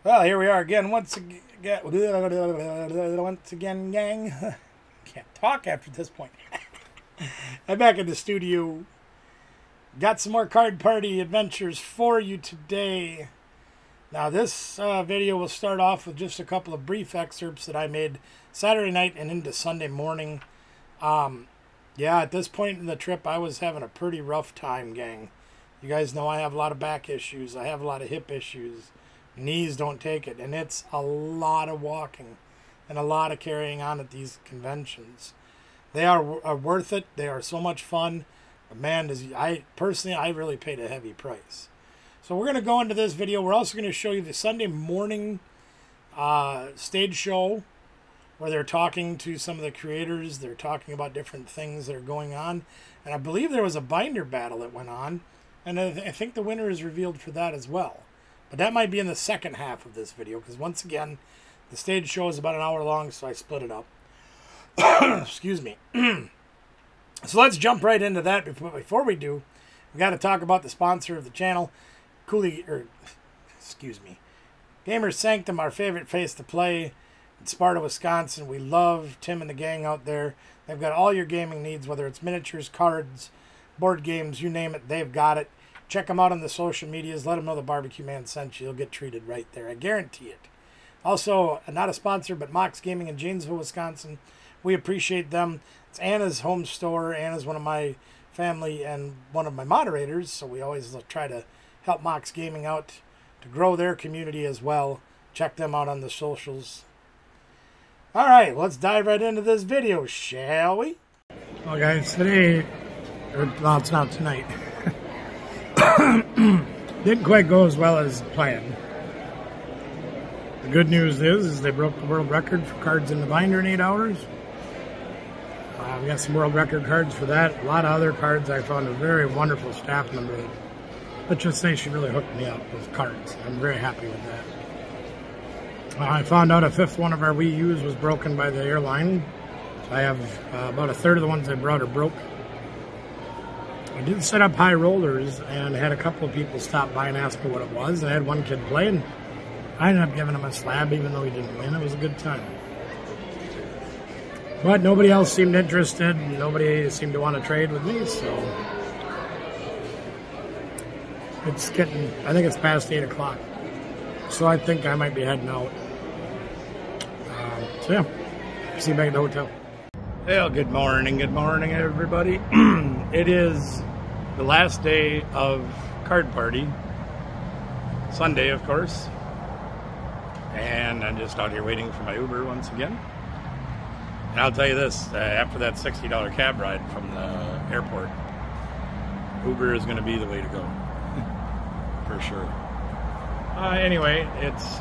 Well, here we are again, once again, gang. Can't talk after this point. I'm back in the studio. Got some more card party adventures for you today. Now, this video will start off with just a couple of brief excerpts that I made Saturday night and into Sunday morning. Yeah, at this point in the trip, I was having a pretty rough time, gang. You guys know I have a lot of back issues. I have a lot of hip issues. Knees don't take it. And it's a lot of walking and a lot of carrying on at these conventions. They are worth it. They are so much fun. But man, I really paid a heavy price. So we're going to go into this video. We're also going to show you the Sunday morning stage show where they're talking to some of the creators. They're talking about different things that are going on. And I believe there was a binder battle that went on. And I think the winner is revealed for that as well. But that might be in the second half of this video, because once again, the stage show is about an hour long, so I split it up. Excuse me. So let's jump right into that. Before we do, we got to talk about the sponsor of the channel, Gamer Sanctum, our favorite face to play in Sparta, Wisconsin. We love Tim and the gang out there. They've got all your gaming needs, whether it's miniatures, cards, board games, you name it, they've got it. Check them out on the social medias. Let them know the Barbecue Man sent you. You'll get treated right there. I guarantee it. Also, not a sponsor, but Mox Gaming in Janesville, Wisconsin. We appreciate them. It's Anna's home store. Anna's one of my family and one of my moderators, so we always try to help Mox Gaming out to grow their community as well. Check them out on the socials. All right, let's dive right into this video, shall we? Well, guys, today, well, it's not tonight. Didn't quite go as well as planned. The good news is they broke the world record for cards in the binder in 8 hours. We got some world record cards for that. A lot of other cards. I found a very wonderful staff member that, let's just say, she really hooked me up with cards. I'm very happy with that. I found out a fifth one of our Wii U's was broken by the airline. So I have about a third of the ones I brought are broke. I did set up high rollers and had a couple of people stop by and ask me what it was. I had one kid play and I ended up giving him a slab even though he didn't win. It was a good time. But nobody else seemed interested. Nobody seemed to want to trade with me, so it's getting, I think it's past 8 o'clock. So I think I might be heading out. So yeah, see you back at the hotel. Well, good morning everybody. It is the last day of card party, Sunday of course, and I'm just out here waiting for my Uber once again. And I'll tell you this, after that $60 cab ride from the airport, Uber is going to be the way to go, for sure. Anyway, it's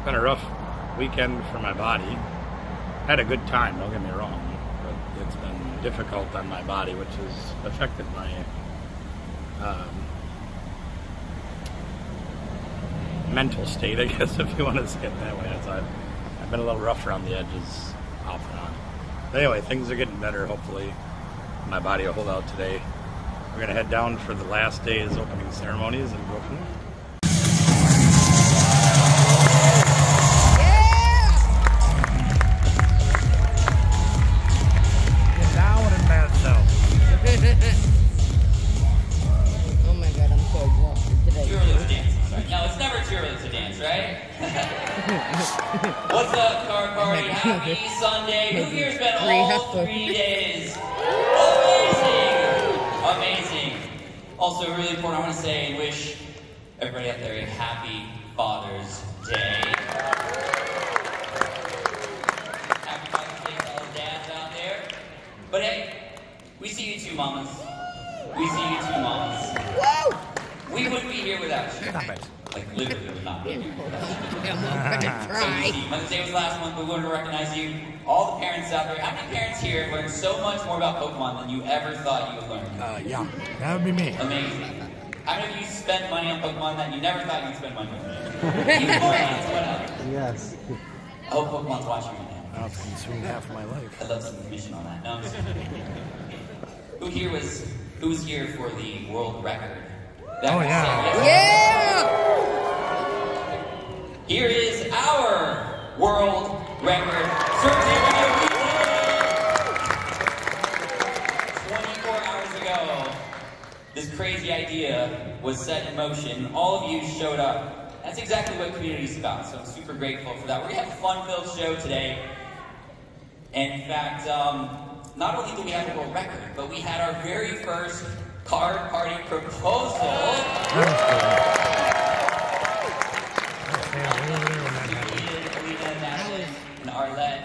been a rough weekend for my body. Had a good time, don't get me wrong, but it's been difficult on my body, which has affected my mental state, I guess, if you want to say it that way. I've been a little rough around the edges off and on. But anyway, things are getting better, hopefully. My body will hold out today. We're going to head down for the last day's opening ceremonies and go from there. Oh my god, I'm so exhausted today. Too early to dance. Right? No, it's never too early to dance, right? What's up, card party? Happy Sunday. Who here's been all 3 days? Amazing! Amazing. Also, really important, I want to say and wish everybody out there a happy Father's Day. Happy Father's Day to all the dads out there. But hey, we see you too, mamas. We see you too, mamas. Woo! We wouldn't be here without you. Stop it. Like, literally would not be here without you. I'm not gonna try. Mother's Day was last month, but we wanted to recognize you. All the parents out there. How many parents here have learned so much more about Pokemon than you ever thought you would learn? Yeah, that would be me. Amazing. How many of you spent money on Pokemon that you never thought you'd spend money on? Even more hands went up. Yes. I hope Pokemon's watching right now. I've consumed half of my life. I'd love some information on that. No, I'm just kidding. Who was here for the world record That Oh, was yeah. said Yeah! Here is our world record. Search video we did 24 hours ago. This crazy idea was set in motion. All of you showed up. That's exactly what community is about, so I'm super grateful for that. We're going to have a fun-filled show today. And in fact, not only do we have a world record, but we had our very first card party proposal. And Arlette.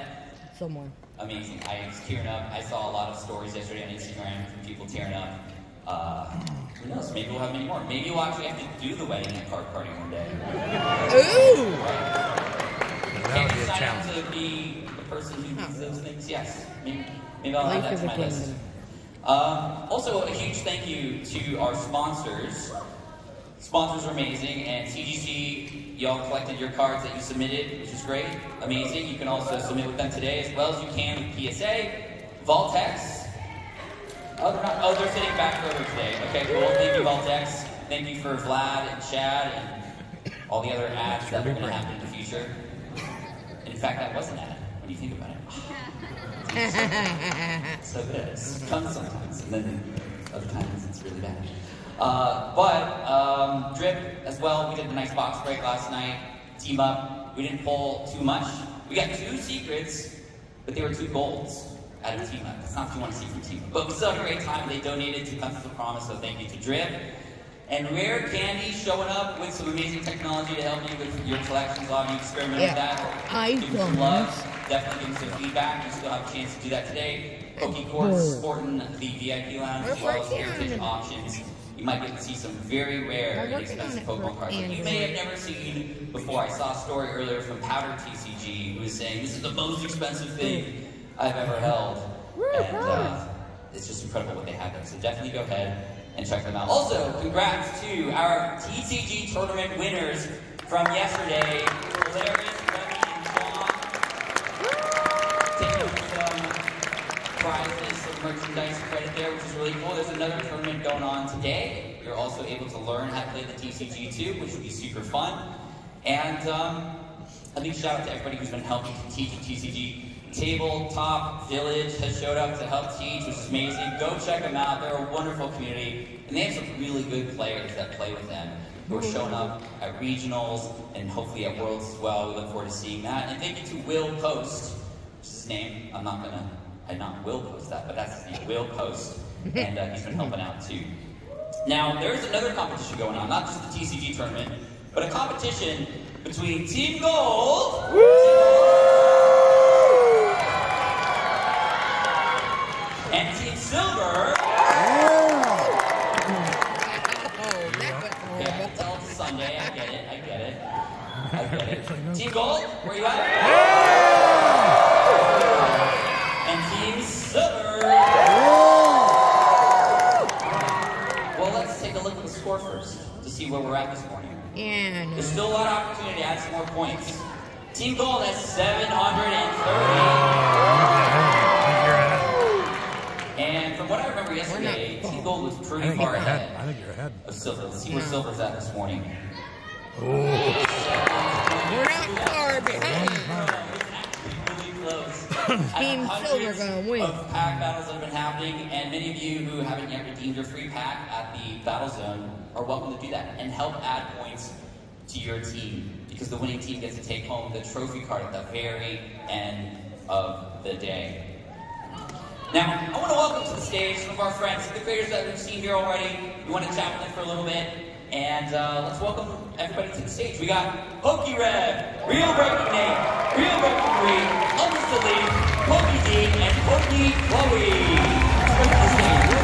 Someone. Amazing. I was tearing up. I saw a lot of stories yesterday on Instagram from people tearing up. Who knows? Maybe we'll have many more. Maybe we'll actually have to do the wedding and card party one day. Ooh! That would be a Sign up challenge. to be the person who does those things. Yes. Maybe I'll add Life that is to a my list. kingdom. Also, a huge thank you to our sponsors. Sponsors are amazing, and CGC, y'all collected your cards that you submitted, which is great, amazing. You can also submit with them today as well as you can with PSA, Voltex. Oh, they're sitting back over today. Okay, cool. Thank you, Voltex. Thank you for Vlad and Chad and all the other ads that are going to happen in the future. And in fact, that was an ad when you think about it. So good. It comes sometimes, and then other times it's really bad. But Drip as well. We did a nice box break last night. Team up. We didn't pull too much. We got 2 secrets, but they were 2 golds out of Team Up. That's not what you want to see from Team Up. But we still had a great time. They donated to Customs of Promise, so thank you to Drip. And Rare Candy showing up with some amazing technology to help you with your collections. A lot of you experiment with that. Give them some love. Definitely give them some feedback. You still have a chance to do that today. Pokecourts sporting the VIP lounge as well as heritage options. You might get to see some very rare and expensive Pokemon cards that you may have never seen before. I saw a story earlier from Powder TCG who was saying this is the most expensive thing I've ever held. And it's just incredible what they have there. So definitely go ahead and check them out. Also, congrats to our TCG tournament winners from yesterday, Hilarious, Remy, and Sean. Taking some prizes, some merchandise credit there, which is really cool. There's another tournament going on today. You're also able to learn how to play the TCG too, which will be super fun. And a big shout out to everybody who's been helping to teach at TCG. Tabletop Village has showed up to help teach, which is amazing. Go check them out. They're a wonderful community. And they have some really good players that play with them who are showing up at regionals and hopefully at Worlds as well. We look forward to seeing that. And thank you to Will Post, which is his name. I not will post that, but that's his name, Will Post. And he's been helping out too. Now, there's another competition going on, not just the TCG tournament, but a competition between Team Gold and Team Silver. Yeah, tell it's Sunday. I get it. Team Gold, where you at? And Team Silver. Well, let's take a look at the score first to see where we're at this morning. Yeah. There's still a lot of opportunity to add some more points. Team Gold has 730. And from what I remember yesterday, Team Gold was pretty far ahead. I think you're ahead. Of Silver. Let's see where Silver's at this morning. We're not far behind. Really close. Team Silver gonna win. Of pack battles that have been happening, and many of you who haven't yet redeemed your free pack at the Battle Zone are welcome to do that and help add points to your team, because the winning team gets to take home the trophy card at the very end of the day. Now, I want to welcome to the stage some of our friends, the creators that we've seen here already. We want to chat with them for a little bit, and let's welcome everybody to the stage. We got Pokerev, Real Breaking Nate, Real Breaking Marie, Almost Elite, Poke Deep, and Poke Chloe. Let's bring to the stage.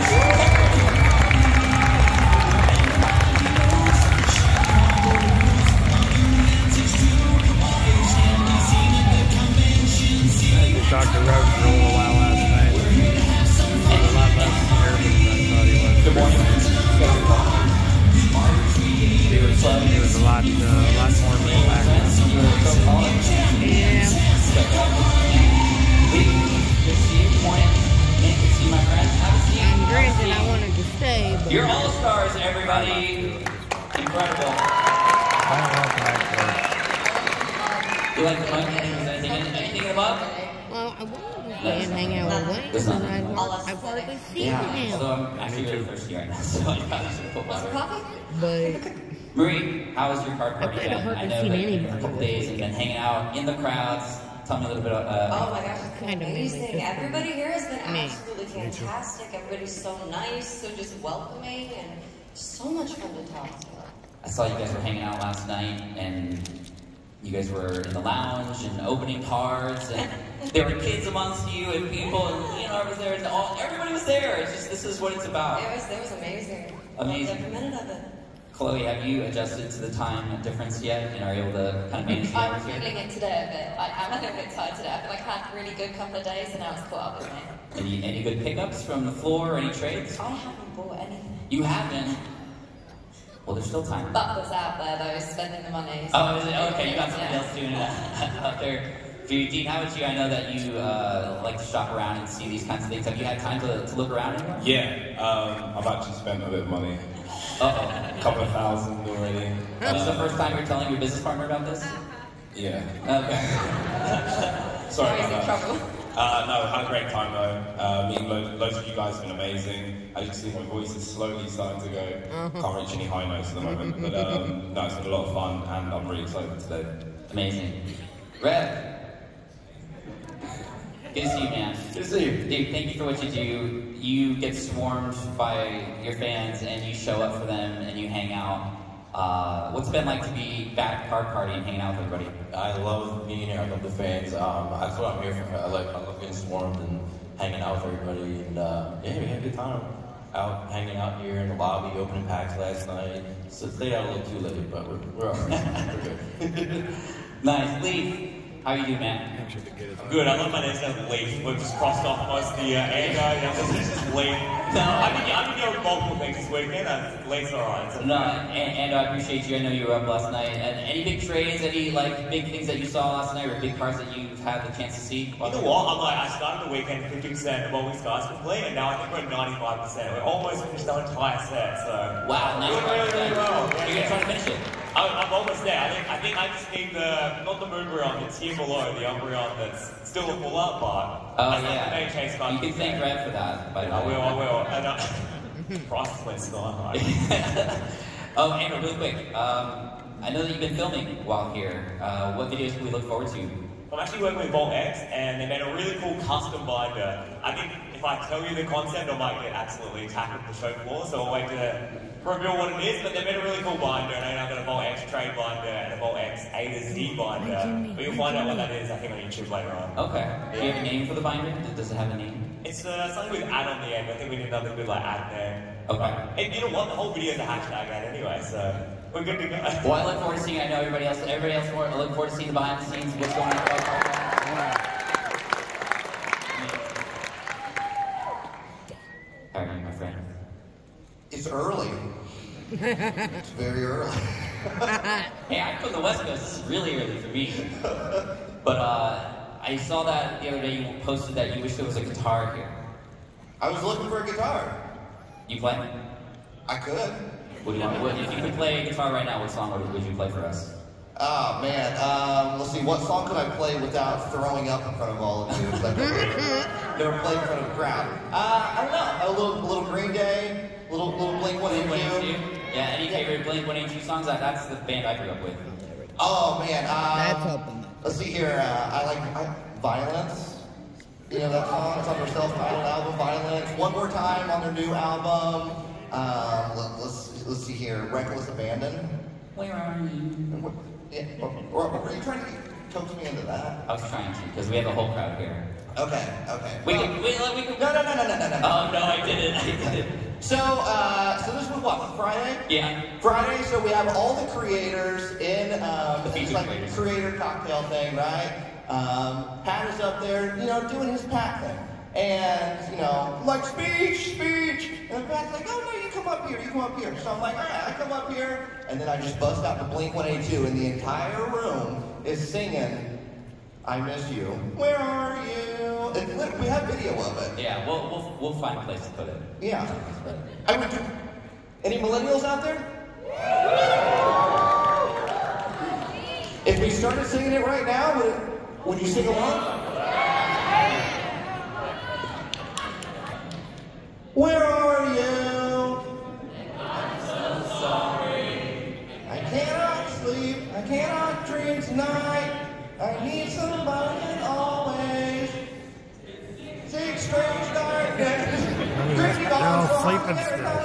Dr. Rose for a little while last night. A lot less nervous than I thought he was. Good morning. He was a lot more laid back. Yeah. We received point You like the mug? Anything in the mug? Well, I wanted to stay and hang out with Wayne, Listen. and I've hardly seen Yeah. him. Although I'm actually really thirsty right now, so I probably should put water. But Marie, how was your card party? I've I hardly know seen that anybody. a couple days and been hanging out in the crowds. Tell me a little bit about. Oh my gosh, it's Kind of amazing. mainly just Everybody here has been me. absolutely fantastic. Everybody's so nice, so just welcoming, and so much fun to talk to. I saw you guys were hanging out last night, and you guys were in the lounge and opening cards, and there were kids amongst you and people, and Leonard was there, and everybody was there. It's just this is what it's about. It was amazing. Amazing. Loved every minute of it. Chloe, have you adjusted to the time difference yet, and are you able to kind of manage the I'm hours here? feeling it today a bit. I'm a little bit tired today. I feel like I had a really good couple of days and now it's caught up with me. Any good pickups from the floor, or any trades? I haven't bought anything. You haven't? Well, there's still time. Butler's out there though, spending the money. So Oh, is it? Okay, you got somebody else doing it out there. For you, Dean, how about you? I know that you like to shop around and see these kinds of things. Have you had time to look around anymore? Yeah, I've actually spent a bit of money. Uh-oh. A couple of thousand already. This is the first time you're telling your business partner about this? Yeah. Okay. Sorry He's about in that. trouble. No, had a great time though. Meeting loads of you guys have been amazing. As you can see, my voice is slowly starting to go. Can't reach any high notes at the moment. But no, it's been a lot of fun and I'm really excited today. Amazing. Rev. Good to see you, man. Good to see you. Dude, thank you for what you do. You get swarmed by your fans and you show up for them and you hang out. What's it been like to be back at Card Party and hanging out with everybody? I love being here. I love the fans. That's what I'm here for. I love getting swarmed and hanging out with everybody. And yeah, we had a good time out hanging out here in the lobby, opening packs last night. So stayed out a little too late, but we're all right. We're good. Nice. Leaf, how you doing, man? Good, I love my name's Leaf. We've just crossed off most of the ego. It's just Leaf. No, I've been doing multiple things this weekend, and Leaf's alright. So. No, and I appreciate you. I know you were up last night. And any big trades, any like big things that you saw last night, or big cards that you've had the chance to see? You know what? I started the weekend 50% of all these guys complete, and now I think we're at 95%. We're almost finished the entire set, so. Wow, doing really well. You're gonna try to finish it. I'm almost there. I think I just need not the Moonbreon, the tier below, the Umbreon that's still a full up, but Oh that's yeah. not the main chase card. You can thank Rev for that, by the way. I will. And prices went sky high. Oh, Andrew, really quick. I know that you've been filming while here. What videos can we look forward to? I'm actually working with Vault X, and they made a really cool custom binder. I think if I tell you the concept, I might get absolutely attacked with the show floor, so I'll wait to reveal what it is, but they made a really cool binder, and I've got a Vault X trade binder and a Vault X A to Z binder. But you'll find out what that is, I think, on YouTube later on. Okay. Do you have a name for the binder? Does it have a name? It's something with ad on the end. I think we need another good like ad there. Okay. And you know what? The whole video is a hashtag ad anyway, so we're good to go. Well, I look forward to seeing. I know everybody else. I look forward to seeing the behind the scenes. What's going on? How are you, my friend? It's early. It's very early. Hey, I'm from the West Coast. This is really early for me. But I saw that the other day you posted that you wish there was a guitar here. I was looking for a guitar. You play? I could. What do you want? If you could play a guitar right now, what song would you play for us? Oh man, let's see. What song could I play without throwing up in front of all of you? Never played in front of a crowd. I don't know. A little Green Day, little Blink 182. Yeah. Any favorite Blink 182 songs? That's the band I grew up with. Oh man. That's helping. Let's see here. I like Violence. You know that song? It's on their self-titled album, Violence. One More Time on their new album. Let's see here. Reckless Abandon. Where are you? Yeah. Or were you trying to coax me into that? I was trying to, because we have a whole crowd here. Okay. We Well, can. No. Oh no, I didn't. So this was what, Friday? Yeah. Friday, so we have all the creators in featured it's like creators. creator cocktail thing, right? Pat is up there, doing his Pat thing. And, like, speech. And Pat's like, oh no, you come up here. So I'm like, all right, I come up here. And then I just bust out the Blink 182, and the entire room is singing, I Miss You. Where are you? And look, we have video of it. Yeah, we'll find a place to put it. Yeah. Any millennials out there? If we started singing it right now, would you sing along? Where are you? I'm so sorry. I cannot sleep. I cannot dream tonight. I need somebody always. Six strange darkness. They're all sleeping still.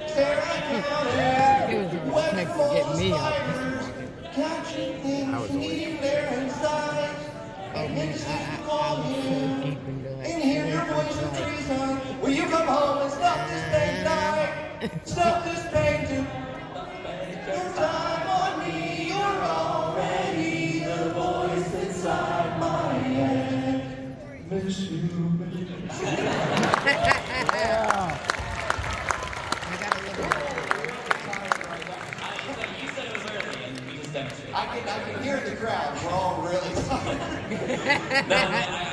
Stare at He was expecting to get me up. catching things deep there inside. Oh man, I was so deep into that. And hear your voice in treason. Will you come home and stop this pain tonight? Stop this pain to your time on me. You're already the voice inside my head. Miss you. Yeah. I can hear the crowd. We're all really tired. No, I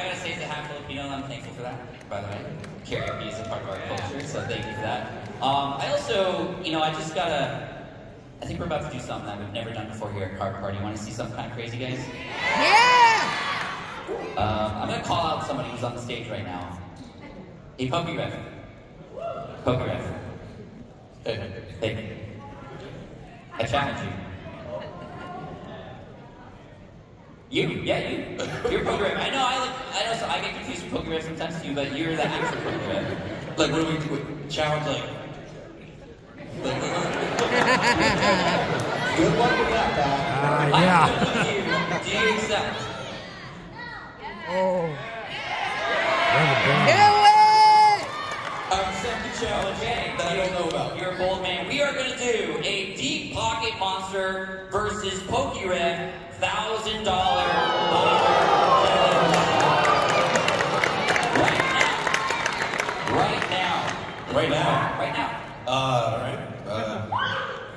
gotta say, to half Filipino, I'm thankful for that, by the way. Karaoke is a part of our culture, so thank you for that. I also, I think we're about to do something that we've never done before here at Card Party. You want to see something kind of crazy, guys? Yeah! I'm gonna call out somebody who's on the stage right now. Hey, Pokerev. Pokerev. Hey. I challenge you. You. You're Pokerev. I know, so I get confused with Pokerev sometimes too, but you're the actual Pokerev. Like, what do we challenge, like... Good luck with that, Pat. Yeah. Do you accept? Oh. I accept the challenge. Okay, that you don't know about. You're a bold man. We are gonna do a Deep Pocket Monster versus Pokerev $1,000 Right now. Alright.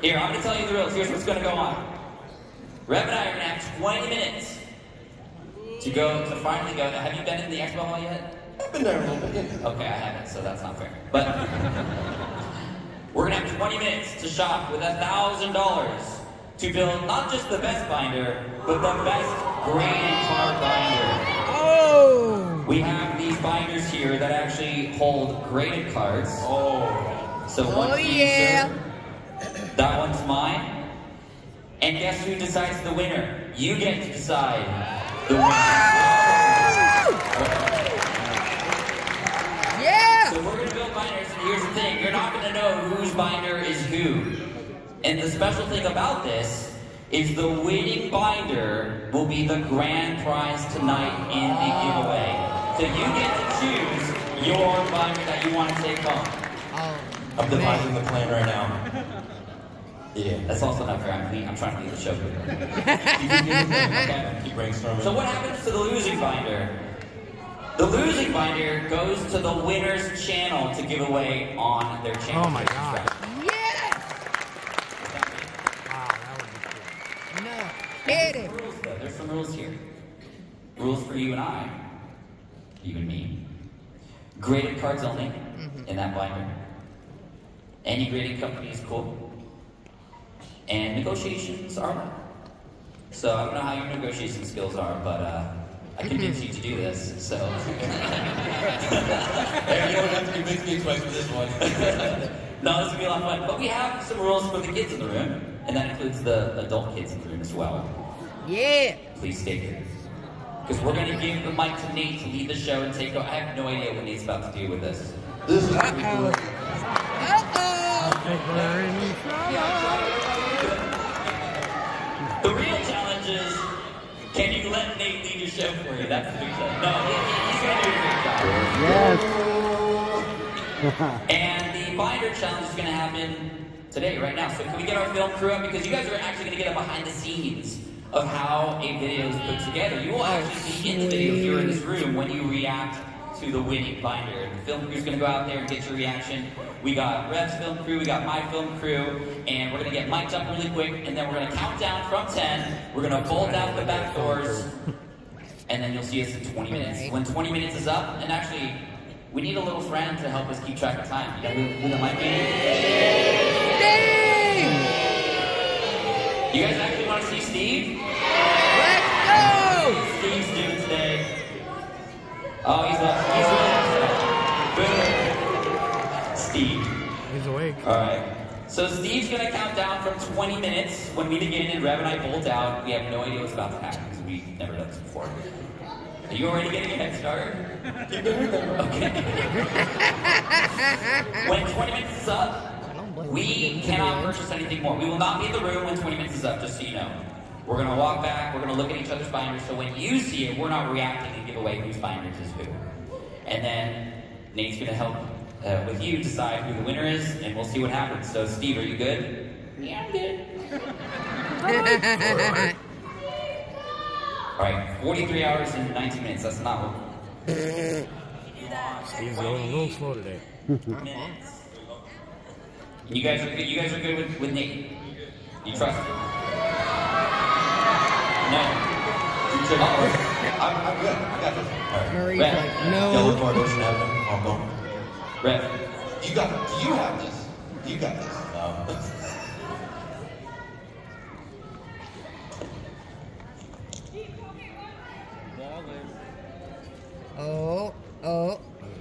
Here, I'm gonna tell you the rules. Here's what's gonna go on. Rev and I are gonna have 20 minutes to finally go. Have you been in the expo hall yet? I've been there a little bit, yeah. Okay, I haven't, so that's not fair. But we're gonna have 20 minutes to shop with $1,000 to build not just the best binder, but the best graded card binder. Oh! We have these binders here that actually hold graded cards. So one for you, sir. That one's mine. And guess who decides the winner? You get to decide the winner. Yeah! So we're gonna build binders, and here's the thing: you're not gonna know whose binder is who. And the special thing about this is the winning binder will be the grand prize tonight in the giveaway. So you get to choose your binder that you want to take home. I'm devising the plan right now. Yeah. That's also not fair. I'm trying to lead the show. Keep brainstorming. So what happens to the losing binder? The losing binder goes to the winner's channel to give away on their channel. Oh my God. Yeah! Wow, that would be cool. No. Hit it. Rules, though. There's some rules here. Rules for you and I. You and me. Graded cards only in that binder. Any grading company is cool. And negotiations are allowed. So I don't know how your negotiation skills are, but I convinced you to do this, so. Hey, you don't have to convince me twice for this one. No, this will be a lot of fun. But we have some rules for the kids in the room, and that includes the adult kids in the room as well. Yeah! Please stay here. Because we're going to give the mic to Nate to lead the show and take over. I have no idea what Nate's about to do with this. This is Uh-oh. I think we're in trouble. The real challenge is, can you let Nate lead your show for you? That's the big challenge. No, he's going to do a great job. Yes. And the binder challenge is going to happen today, right now. So can we get our film crew up? Because you guys are actually going to get a behind the scenes of how a video is put together. You will actually be in the video here in this room when you react to the winning binder. The film crew is going to go out there and get your reaction. We got Rev's film crew, we got my film crew, and we're going to get mic'd up really quick, and then we're going to count down from 10. We're going to bolt out the back doors, and then you'll see us in 20 minutes. When 20 minutes is up, and actually, we need a little friend to help us keep track of time. You got who that might be? You guys actually want to see Steve? Let's go! Steve's doing today. Oh, he's up. He's awake. Steve. He's awake. All right. So Steve's going to count down from 20 minutes. When we begin and Rev and I bolt out, we have no idea what's about to happen because we've never done this before. Are you already getting a head start? Okay. When 20 minutes is up, we cannot purchase anything more. We will not be in the room when 20 minutes is up, just so you know. We're going to walk back. We're going to look at each other's binders. So when you see it, we're not reacting and give away whose binders is who. And then Nate's going to help with you decide who the winner is, and we'll see what happens. So, Steve, are you good? Yeah, I'm good. All right, 43 hours and 19 minutes. That's not what. Steve's going a little slow today. Minutes. You guys are good. You guys are good with Nate. You trust him? No. I'm good. I got this. All right. Murray's Rev. like, no. Yellow card doesn't have them. I'm going. Rev. You got this. You have this. You got this. Oh.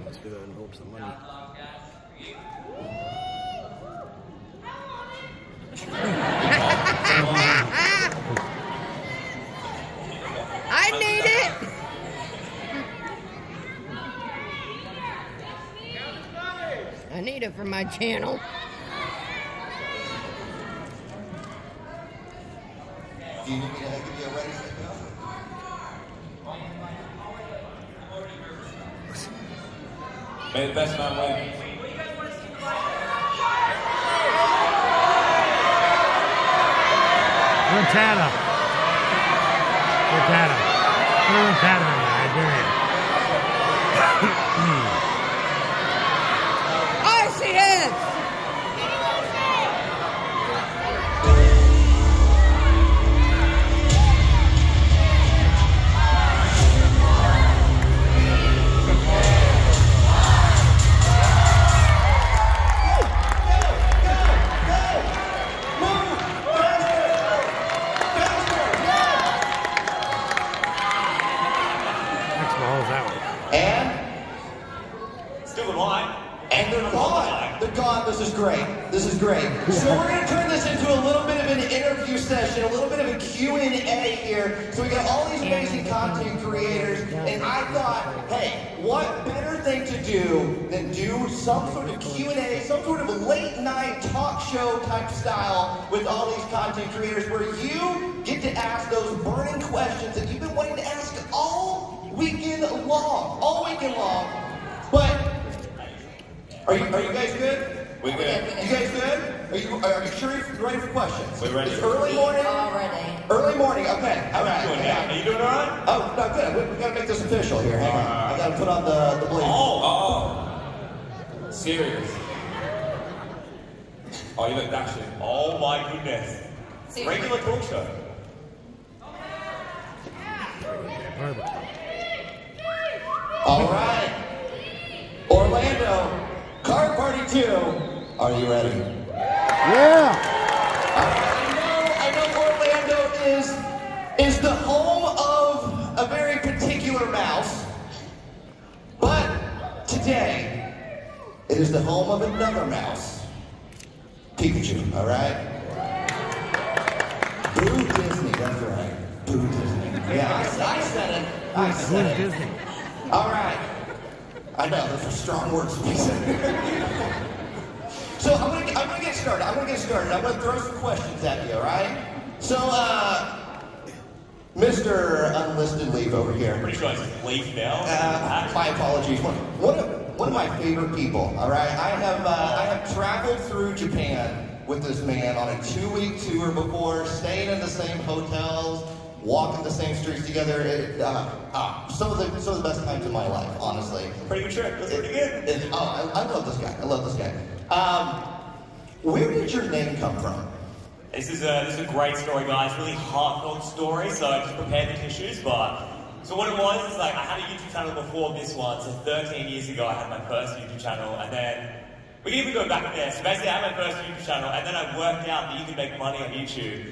Let's do that in hopes of money. I need it! I need it for my channel. Do you need me to give you a ready set go? May the best man win. Montana. Montana. Put Montana in there, I dare you. Icy heads! Next ball is that one. And Still alive. And they're gone. They're gone. This is great. This is great. So we're going to turn this into a little bit of an interview session, a little bit of a Q&A here. So we got all these amazing content creators, and I thought, hey, what better thing to do than do some sort of Q&A, some sort of a late night talk show type style with all these content creators where you get to ask those burning questions that you've been wanting to ask all weekend long. But are you guys good? We're good. You guys good? Are you sure you're ready for questions? We're ready. It's early morning. Already. Early morning. Okay. All right. Are you doing all right? Oh, no, good. We got to make this official here. Hang on. I got to put on the blade. Oh. Serious. Oh, you look dashing. Oh my goodness. Seriously. Regular talk show. All right. Orlando, Card Party 2. Are you ready? Yeah. I know Orlando is the home of a very particular mouse, but today it is the home of another mouse, Pikachu. All right. Boo Disney. That's right. Boo Disney. Yeah, I said it. I said it. Disney. All right. I know, those are strong words to be said. So I'm gonna get started. I'm gonna throw some questions at you, all right? So, Mr. Unlisted Leaf over here. Pretty sure it's Leaf now. My apologies. One of my favorite people, all right? I have traveled through Japan with this man on a 2-week tour before, staying in the same hotels, walking the same streets together. Some of the best times of my life, honestly. Pretty good trip. That's pretty good. I love this guy. Where did your name come from? This is a great story, guys. Really heartfelt story. So I just prepared the tissues, so what it was is like I had a YouTube channel before this one. So 13 years ago, I had my first YouTube channel, and then we can even go back there. So basically, I had my first YouTube channel, and then I worked out that you can make money on YouTube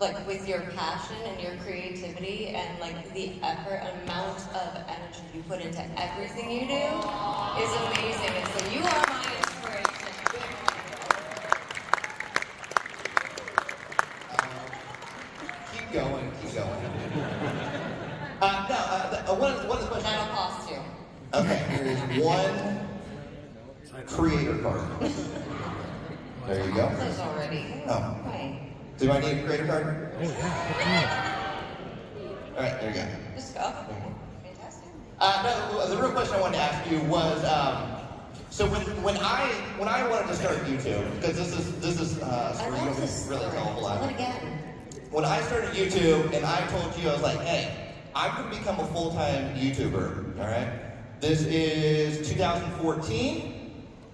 like with your passion and your creativity and like the effort amount of energy you put into everything you do is amazing. And so you are my inspiration. Keep going, keep going. One of the questions. That'll cost you. Okay, there is one creator card. There you go. There's already. Oh. Right. Do I need a creator card? Oh, yeah. All right, there you go. Just go. Fantastic. No, the real question I wanted to ask you was, so when I wanted to start YouTube, because this is I love this really story. tell a lot. Tell it again. When I started YouTube and I told you, I was like, hey, I'm going to become a full-time YouTuber, all right? This is 2014.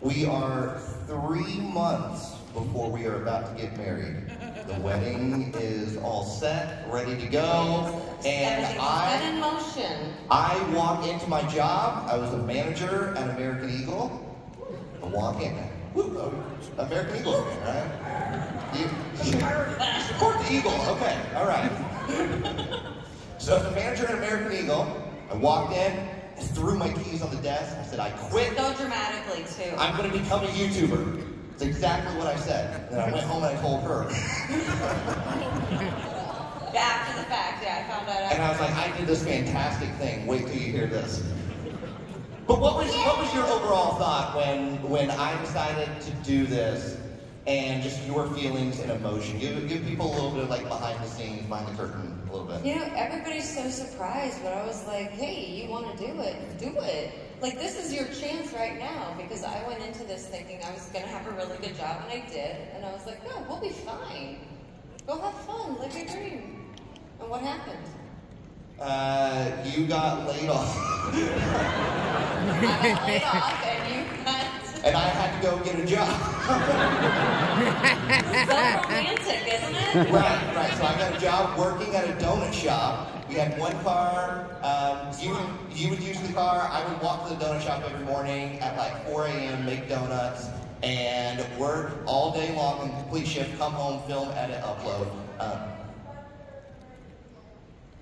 We are 3 months before we are about to get married. The wedding is all set, ready to go, and Everything's set in motion. I walk into my job. I was a manager at American Eagle. I walk in. Woo, American Eagle fan, right? You support the Eagle. Okay, all right. So as a manager at American Eagle, I walked in, threw my keys on the desk. I said, I quit. So dramatically, too. I'm going to become a YouTuber. It's exactly what I said. And I went home and I told her. After the fact, yeah, I found out. And I was like, I did this fantastic thing. Wait till you hear this. But what was your overall thought when I decided to do this, and just your feelings and emotion? Give people a little bit of like behind the scenes, behind the curtain, a little bit. You know, everybody's so surprised, but I was like, hey, you want to do it? Do it. Like, this is your chance right now, because I went into this thinking I was going to have a really good job, and I did. And I was like, no, we'll be fine. Go have fun, live your dream. And what happened? You got laid off. I got laid off, and you got... And I had to go get a job. So romantic, isn't it? Right. So I got a job working at a donut shop. We had one car. You would use the car. I would walk to the donut shop every morning at like 4 a.m., make donuts, and work all day long in complete shift, come home, film, edit, upload.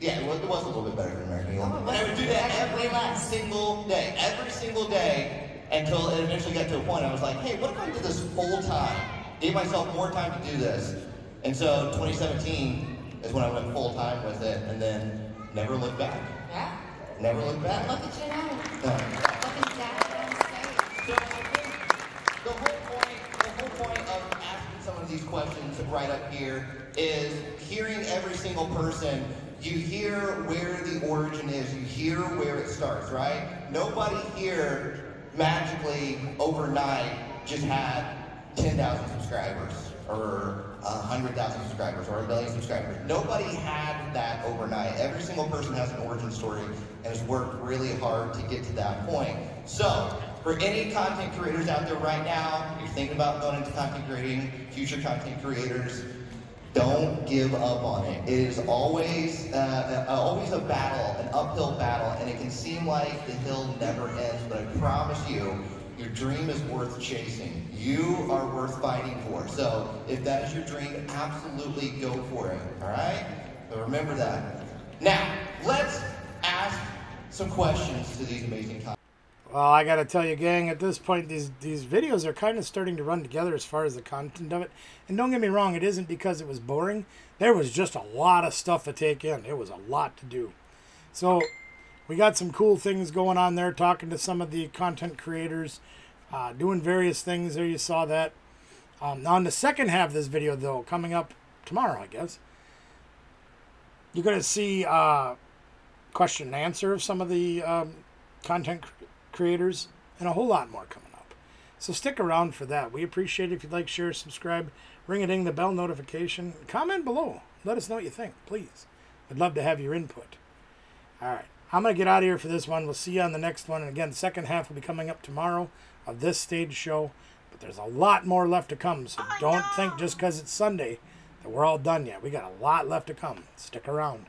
Yeah, it was a little bit better than American Eagle. And I would do that every single day, until it eventually got to a point I was like, hey, what if I did this full time? Gave myself more time to do this. And so 2017 is when I went full time with it, and then never looked back. Yeah. Never looked back. Look at you now. No. Looking down on stage. So I think the whole point of asking some of these questions right up here is hearing every single person. You hear where the origin is. You hear where it starts, right? Nobody here magically overnight just had 10,000 subscribers or 100,000 subscribers or 1 million subscribers. Nobody had that overnight. Every single person has an origin story and has worked really hard to get to that point. So, for any content creators out there right now, you're thinking about going into content creating, future content creators, don't give up on it. It is always a battle, an uphill battle, and it can seem like the hill never ends, but I promise you, your dream is worth chasing. You are worth fighting for. So if that is your dream, absolutely go for it, all right? So remember that. Now, let's ask some questions to these amazing comments. Well, I got to tell you, gang, at this point, these videos are kind of starting to run together as far as the content of it. And don't get me wrong, it isn't because it was boring. There was just a lot of stuff to take in. It was a lot to do. So we got some cool things going on there, talking to some of the content creators, doing various things there. You saw that. Now, in the second half of this video, though, coming up tomorrow, I guess, you're going to see question and answer of some of the content creators, and a whole lot more coming up. So stick around for that. We appreciate it if you'd like, share, subscribe, ring-a-ding the bell notification, comment below. Let us know what you think, please. I'd love to have your input. All right, I'm going to get out of here for this one. We'll see you on the next one. And again, the second half will be coming up tomorrow of this stage show, but there's a lot more left to come, so don't think just because it's Sunday that we're all done yet. We got a lot left to come. Stick around.